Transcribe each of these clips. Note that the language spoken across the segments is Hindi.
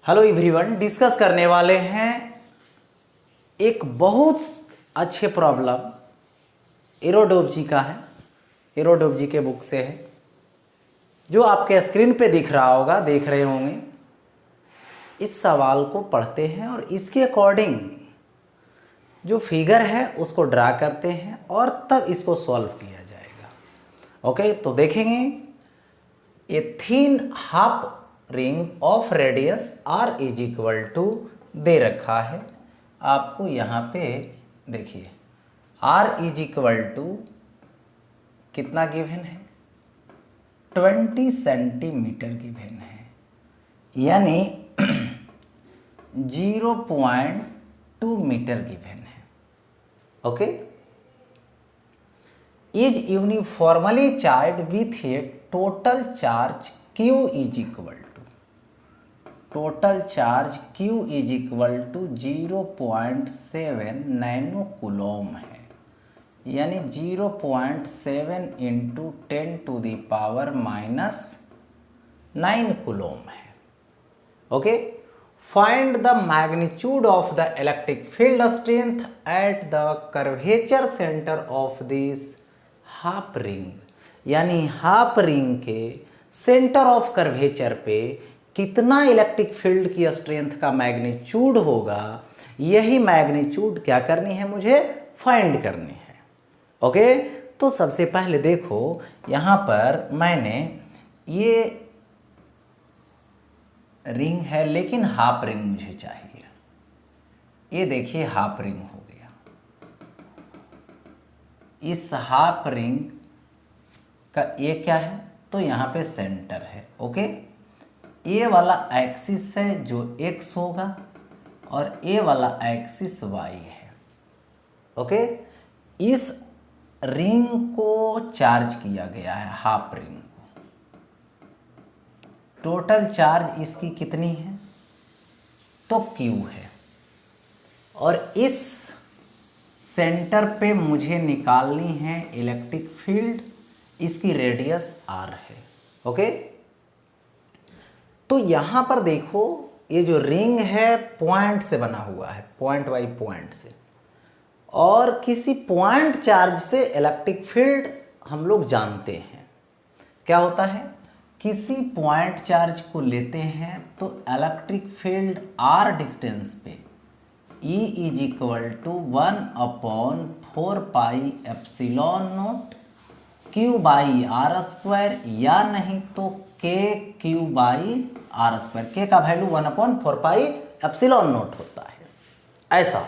हेलो एवरीवन, डिस्कस करने वाले हैं एक बहुत अच्छे प्रॉब्लम एरोडोब्जी का है। एरोडोब्जी के बुक से है, जो आपके स्क्रीन पे दिख रहा होगा, देख रहे होंगे। इस सवाल को पढ़ते हैं और इसके अकॉर्डिंग जो फिगर है उसको ड्रा करते हैं और तब इसको सॉल्व किया जाएगा। ओके, तो देखेंगे a thin half ring of radius r is equal to दे रखा है आपको। यहाँ पे देखिए r इज इक्वल टू कितना गिवन है, 20 सेंटीमीटर गिवन है, यानी 0.2 मीटर गिवन है। Okay, is uniformly charge with a total charge q is equal to, total charge q is equal to 0.7 nano coulomb है, यानी 0.7 into 10 to the power minus 9 coulomb है। Okay, find the magnitude of the electric field strength at the curvature centre of this half ring, यानी हाफ रिंग के सेंटर ऑफ कर्वेचर पे कितना इलेक्ट्रिक फील्ड की स्ट्रेंथ का मैग्नीट्यूड होगा, यही मैग्नीट्यूड क्या करनी है, मुझे फाइंड करनी है। ओके, तो सबसे पहले देखो यहाँ पर मैंने ये रिंग है, लेकिन हाफ रिंग मुझे चाहिए। ये देखिए हाफ रिंग हो गया। इस हाफ रिंग का ये क्या है, तो यहाँ पे सेंटर है। ओके, ये वाला एक्सिस है जो x होगा और ये वाला एक्सिस y है। ओके, इस रिंग को चार्ज किया गया है, हाफ रिंग को। टोटल चार्ज इसकी कितनी है, तो q है, और इस सेंटर पे मुझे निकालनी है इलेक्ट्रिक फील्ड, इसकी रेडियस r है। ओके, तो यहां पर देखो ये जो रिंग है पॉइंट से बना हुआ है, पॉइंट बाई पॉइंट से, और किसी पॉइंट चार्ज से इलेक्ट्रिक फील्ड हम लोग जानते हैं क्या होता है। किसी पॉइंट चार्ज को लेते हैं तो इलेक्ट्रिक फील्ड r डिस्टेंस पे E is equal to 1/4 pi epsilon naught q by are square, या नहीं तो k q by are square. k का वैल्यू 1/4 पाई एप्सिलॉन नोट होता है, ऐसा।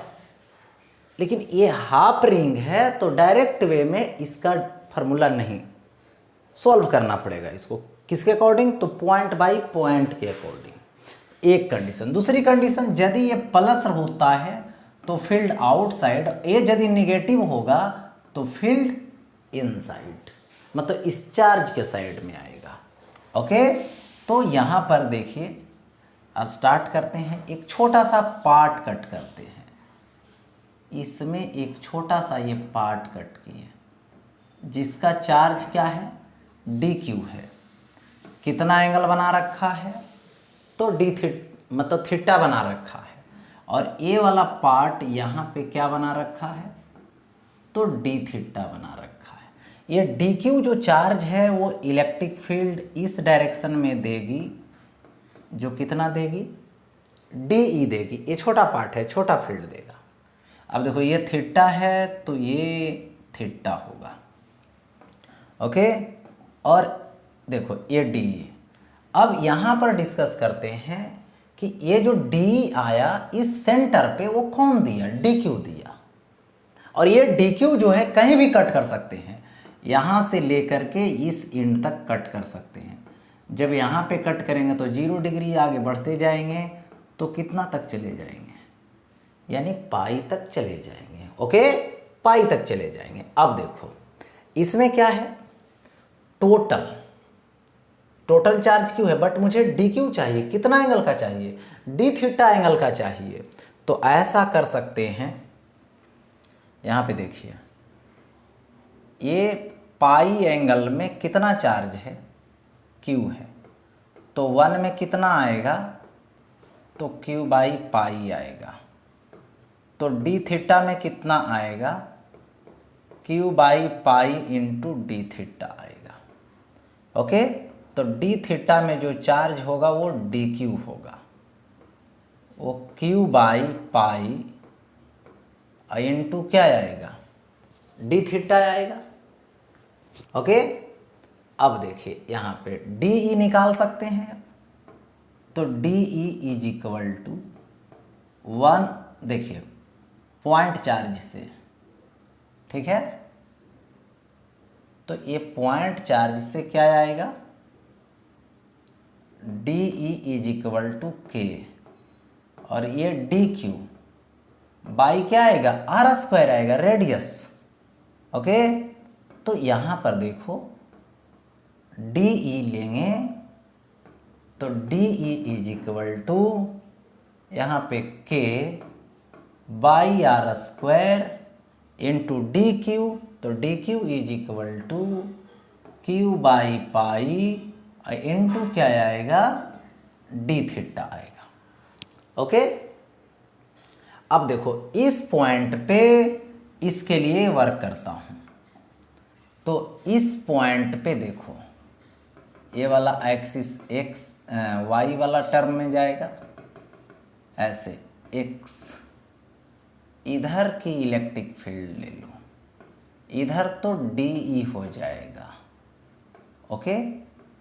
लेकिन ये हाफ रिंग है तो डायरेक्ट वे में इसका फॉर्मूला नहीं, सॉल्व करना पड़ेगा इसको। किसके अकॉर्डिंग, तो पॉइंट बाई पॉइंट के अकॉर्डिंग। एक कंडीशन। दूसरी कंडीशन, यदि ये प्लस होता है तो फील्ड आउटसाइड, ये यदि निगेटिव होगा तो फील्ड इनसाइड, मतलब इस चार्ज के साइड में आएगा। ओके, तो यहाँ पर देखिए स्टार्ट करते हैं। एक छोटा सा पार्ट कट करते हैं, इसमें एक छोटा सा ये पार्ट कट किए, जिसका चार्ज क्या है, dq है। कितना एंगल बना रखा है, तो मतलब थीटा बना रखा है, और ये वाला पार्ट यहाँ पे क्या बना रखा है, तो d थीटा बना रखा है। ये dq जो चार्ज है वो इलेक्ट्रिक फील्ड इस डायरेक्शन में देगी, जो कितना देगी, de देगी। ये छोटा पार्ट है, छोटा फील्ड देगा। अब देखो ये थीटा है तो ये थीटा होगा। ओके, और देखो ये डी। अब यहाँ पर डिस्कस करते हैं कि ये जो डी आया इस सेंटर पे वो कौन दिया, डी क्यू दिया। और ये डी क्यू जो है कहीं भी कट कर सकते हैं, यहाँ से लेकर के इस एंड तक कट कर सकते हैं। जब यहाँ पे कट करेंगे तो 0 डिग्री, आगे बढ़ते जाएंगे तो कितना तक चले जाएंगे, यानी पाई तक चले जाएंगे। ओके, पाई तक चले जाएंगे। अब देखो इसमें क्या है, टोटल चार्ज क्यू है, बट मुझे डी क्यू चाहिए। कितना एंगल का चाहिए, डी थीटा एंगल का चाहिए। तो ऐसा कर सकते हैं, यहाँ पे देखिए ये पाई एंगल में कितना चार्ज है, क्यू है, तो 1 में कितना आएगा, तो क्यू बाई पाई आएगा। तो डी थीटा में कितना आएगा, Q by pi into d theta आएगा। ओके, तो डी थीटा में जो चार्ज होगा वो डी क्यू होगा, वो क्यू बाई पाई इंटू क्या आएगा, डी थीटा आएगा। ओके, अब देखिए यहाँ पे डी ई निकाल सकते हैं, तो D E is equal to 1, देखिए पॉइंट चार्ज से, ठीक है, तो ये पॉइंट चार्ज से क्या आएगा, D E is equal to K, और ये डी क्यू बाई क्या आएगा, आर स्क्वायर आएगा, रेडियस। ओके, तो यहाँ पर देखो डी ई लेंगे तो D E is equal to यहाँ पे K by are square into D Q, तो D Q is equal to Q by pi into क्या आएगा, डी थीटा आएगा। ओके, अब देखो इस पॉइंट पे इसके लिए वर्क करता हूँ, तो इस पॉइंट पे देखो ये वाला एक्सिस एक्स वाई वाला टर्म में जाएगा, ऐसे एक्स, इधर की इलेक्ट्रिक फील्ड ले लो, इधर तो डी ई हो जाएगा। ओके,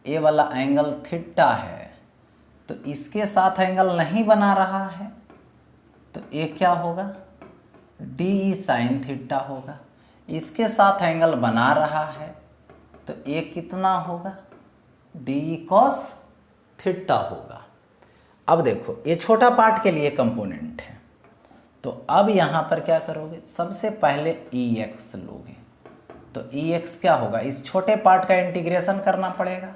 ये वाला एंगल थीटा है, तो इसके साथ एंगल नहीं बना रहा है, तो ये क्या होगा, डी ई साइन थीटा होगा। इसके साथ एंगल बना रहा है, तो ये कितना होगा, डी ई कॉस थीटा होगा। अब देखो ये छोटा पार्ट के लिए कंपोनेंट है, तो अब यहाँ पर क्या करोगे, सबसे पहले ई एक्स लोगे, तो ई एक्स क्या होगा, इस छोटे पार्ट का इंटीग्रेशन करना पड़ेगा,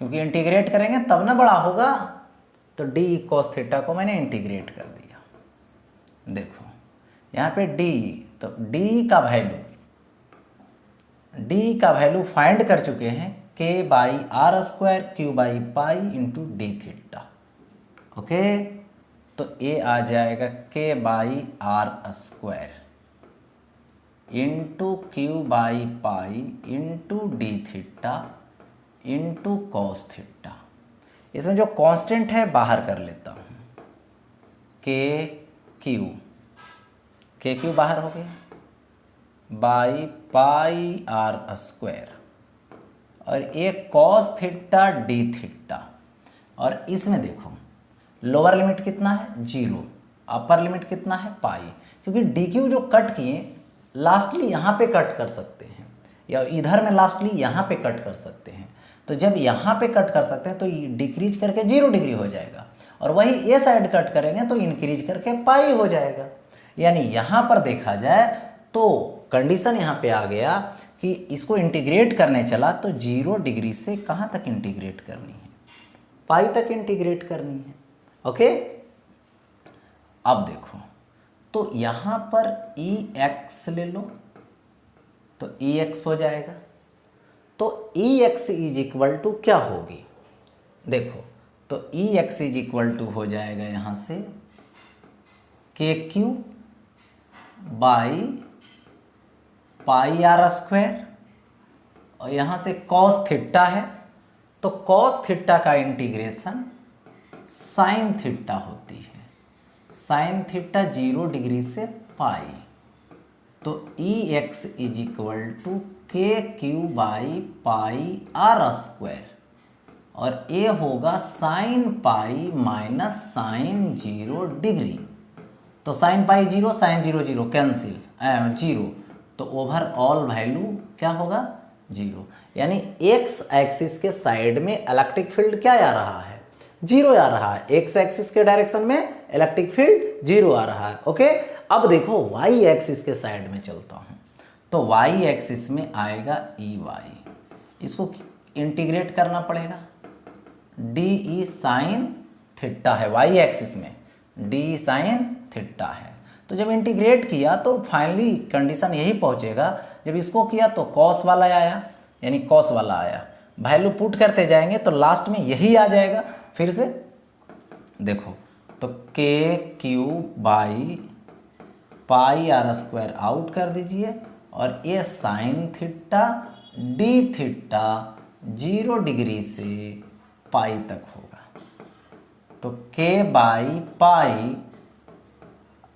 क्योंकि इंटीग्रेट करेंगे तब ना बड़ा होगा। तो डी ई कॉस थीटा को मैंने इंटीग्रेट कर दिया। देखो यहाँ पे डी, तो डी का वैल्यू फाइंड कर चुके हैं, k by are square q by pi into d theta. Okay, तो ये आ जाएगा k by are square into q by pi into d theta into cos theta. इसमें जो कांस्टेंट है बाहर कर लेता हूँ, के क्यू बाहर हो गया बाई पाई आर स्क्वायर, और एक कॉस थीटा डी थीटा, और इसमें देखो लोअर लिमिट कितना है 0, अपर लिमिट कितना है पाई, क्योंकि डी क्यू जो कट किए लास्टली यहाँ पे कट कर सकते हैं, या इधर में लास्टली यहाँ पे कट कर सकते हैं। तो जब यहाँ पे कट कर सकते हैं तो डिक्रीज करके 0 डिग्री हो जाएगा, और वही ये साइड कट करेंगे तो इंक्रीज करके पाई हो जाएगा। यानी यहाँ पर देखा जाए तो कंडीशन यहाँ पे आ गया कि इसको इंटीग्रेट करने चला तो 0 डिग्री से कहाँ तक इंटीग्रेट करनी है, पाई तक इंटीग्रेट करनी है। ओके, अब देखो तो यहाँ पर ई एक्स ले लो, तो ई एक्स हो जाएगा, तो E x is equal to क्या होगी, देखो तो E x is equal to हो जाएगा यहाँ से k Q by pi are square, और यहाँ से कॉस थीटा है, तो कॉस थीटा का इंटीग्रेशन साइन थीटा होती है, साइन थीटा 0 डिग्री से पाई, तो E x is equal to k Q by pi are square, और ए होगा sine pi minus sine 0 degree, तो साइन पाई 0 साइन 0 0 कैंसिल 0, तो ओवरऑल वैल्यू क्या होगा 0। यानी एक्स एक्सिस के साइड में इलेक्ट्रिक फील्ड क्या आ रहा है, 0 आ रहा है, एक्स एक्सिस के डायरेक्शन में इलेक्ट्रिक फील्ड 0 आ रहा है। ओके, अब देखो वाई एक्सिस के साइड में चलता हूँ, तो वाई एक्सिस में आएगा ई वाई, इसको इंटीग्रेट करना पड़ेगा, डी ई साइन थीटा है वाई एक्सिस में, डी साइन थीटा है, तो जब इंटीग्रेट किया तो फाइनली कंडीशन यही पहुंचेगा, जब इसको किया तो कॉस वाला आया, यानी कॉस वाला आया, वैल्यू पुट करते जाएंगे तो लास्ट में यही आ जाएगा। फिर से देखो तो k Q by pi are square out कर दीजिए और ये sine theta d theta 0 degree से पाई तक होगा। तो k by pi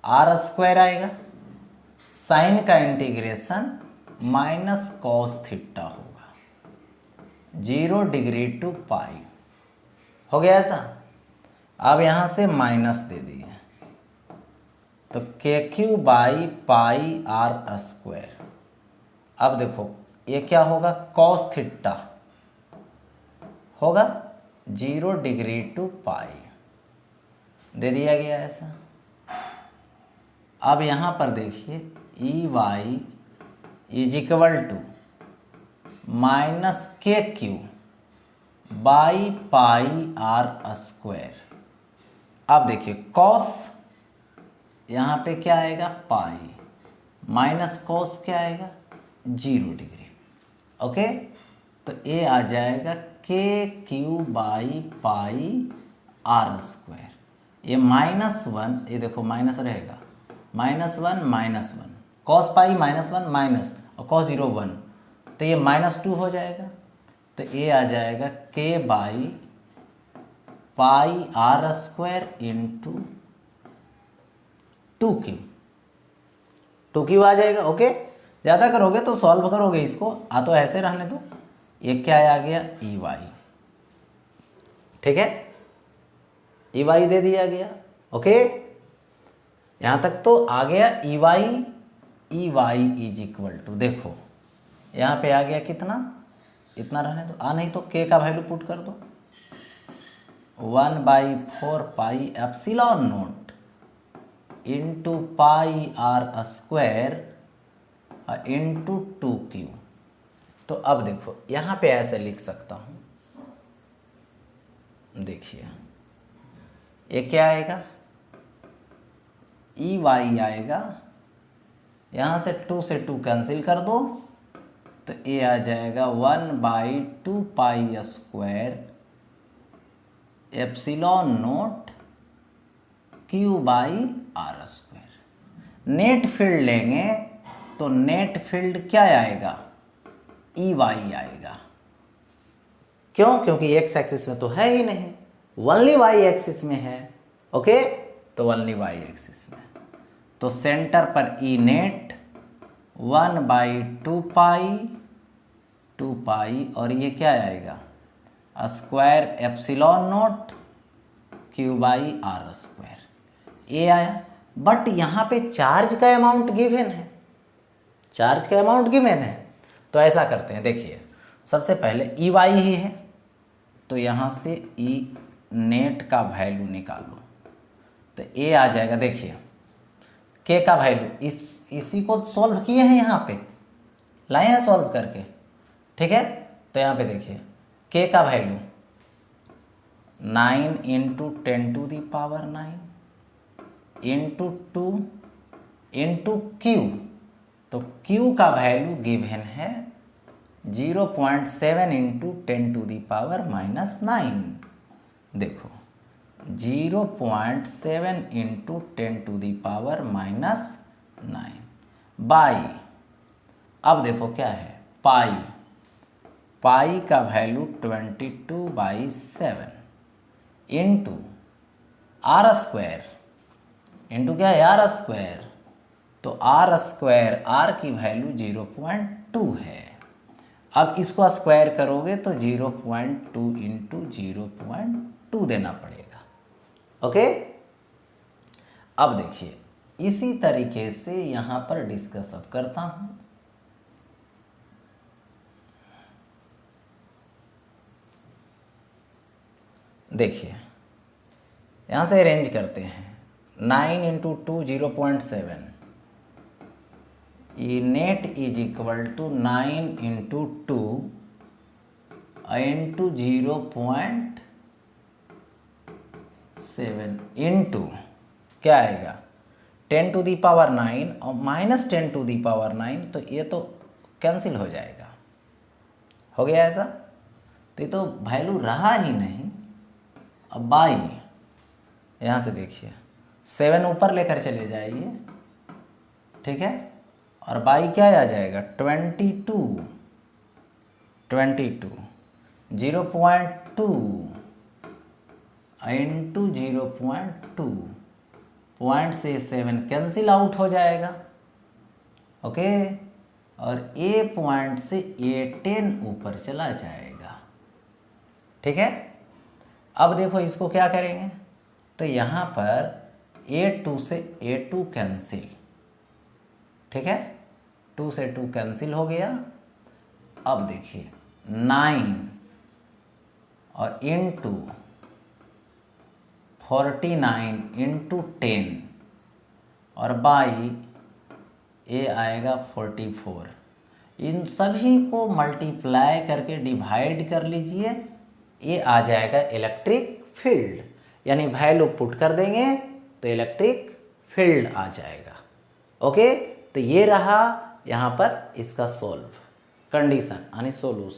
are square आएगा, साइन का इंटीग्रेशन माइनस कॉस थीटा होगा 0 डिग्री टू पाई। हो गया ऐसा। अब यहां से माइनस दे दिए तो k Q by pi are square. अब देखो ये क्या होगा, कॉस थीटा होगा 0 डिग्री टू पाई, दे दिया गया ऐसा। अब यहाँ पर देखिए E Y is equal to minus K Q by pi are square. अब देखिए कॉस यहाँ पे क्या आएगा, पाई, माइनस कॉस क्या आएगा 0 डिग्री। ओके, तो ये आ जाएगा k Q by pi are square. ये -1, ये देखो माइनस रहेगा, -1 -1, कॉस पाई -1 माइनस और कॉस 0 1, तो ये -2 हो जाएगा। तो ये आ जाएगा k by pi are square into 2Q आ जाएगा। ओके, ज़्यादा करोगे तो सॉल्व करोगे इसको, तो ऐसे रहने दो। ये क्या आ गया, ई वाई, ठीक है, ई वाई दे दिया गया। ओके, यहाँ तक तो आ गया E Y is equal to, देखो यहाँ पे आ गया कितना, इतना रहने दो, नहीं तो के का वैल्यू पुट कर दो 1/4 pi epsilon naught into pi are square into 2Q। तो अब देखो यहाँ पे ऐसे लिख सकता हूँ, देखिए ये क्या आएगा, ई वाई आएगा, यहाँ से 2 से 2 कैंसिल कर दो, तो ये आ जाएगा 1/2 pi square epsilon naught Q by are square. Net field लेंगे तो नेट फील्ड क्या आएगा, ई वाई आएगा। क्यों, क्योंकि एक्स एक्सिस में तो है ही नहीं, ओनली वाई एक्सिस में है। ओके, तो ओनली वाई एक्सिस में, तो सेंटर पर ई नेट 1/2 पाई और ये क्या आएगा, square epsilon naught Q by are square. ये आया, बट यहाँ पे चार्ज का अमाउंट गिवन है, चार्ज का अमाउंट गिवन है। तो ऐसा करते हैं, देखिए सबसे पहले ई वाई ही है, तो यहाँ से ई नेट का वैल्यू निकालो, तो ये आ जाएगा। देखिए के का वैल्यू इसी को सॉल्व किए हैं, यहाँ पे लाए हैं सॉल्व करके, ठीक है। तो यहाँ पे देखिए के का value 9 into 10⁹ into 2 into Q, तो Q का वैल्यू गिवन है 0.7 इंटू 10⁻⁹। देखो 0.7 इंटू 10⁻⁹ बाई, अब देखो क्या है, पाई का value 22/7 into r square, into क्या है आर स्क्वायर, तो आर स्क्वायर आर की वैल्यू 0.2 है। अब इसको स्क्वायर करोगे तो 0.2 इंटू 0.2 देना पड़ेगा। ओके, अब देखिए इसी तरीके से यहाँ पर डिस्कस अब करता हूँ। देखिए यहाँ से अरेंज करते हैं, 9 into 2 0.7, E net is equal to 9 into 2 into 0.7 into क्या आएगा 10⁹ और -10⁹, तो ये तो कैंसिल हो जाएगा। हो गया ऐसा, तो ये तो वैल्यू रहा ही नहीं। अब बाई यहाँ से देखिए 7 ऊपर लेकर चले जाइए, ठीक है, और बाई क्या आ जाएगा 22, 0.2 इंटू 0.2, पॉइंट से 7 कैंसिल आउट हो जाएगा, ओके, और ए पॉइंट से A10 ऊपर चला जाएगा, ठीक है। अब देखो इसको क्या करेंगे, तो यहाँ पर A2 से A2 कैंसिल, ठीक है, 2 से 2 कैंसिल हो गया। अब देखिए 9 और इंटू 49 इंटू 10 और बाई ए आएगा 44। इन सभी को मल्टीप्लाई करके डिवाइड कर लीजिए, ये आ जाएगा इलेक्ट्रिक फील्ड, यानी वैल्यू पुट कर देंगे तो इलेक्ट्रिक फील्ड आ जाएगा, ओके। तो ये रहा यहाँ पर इसका सोल्व कंडीशन यानी सोल्यूशन।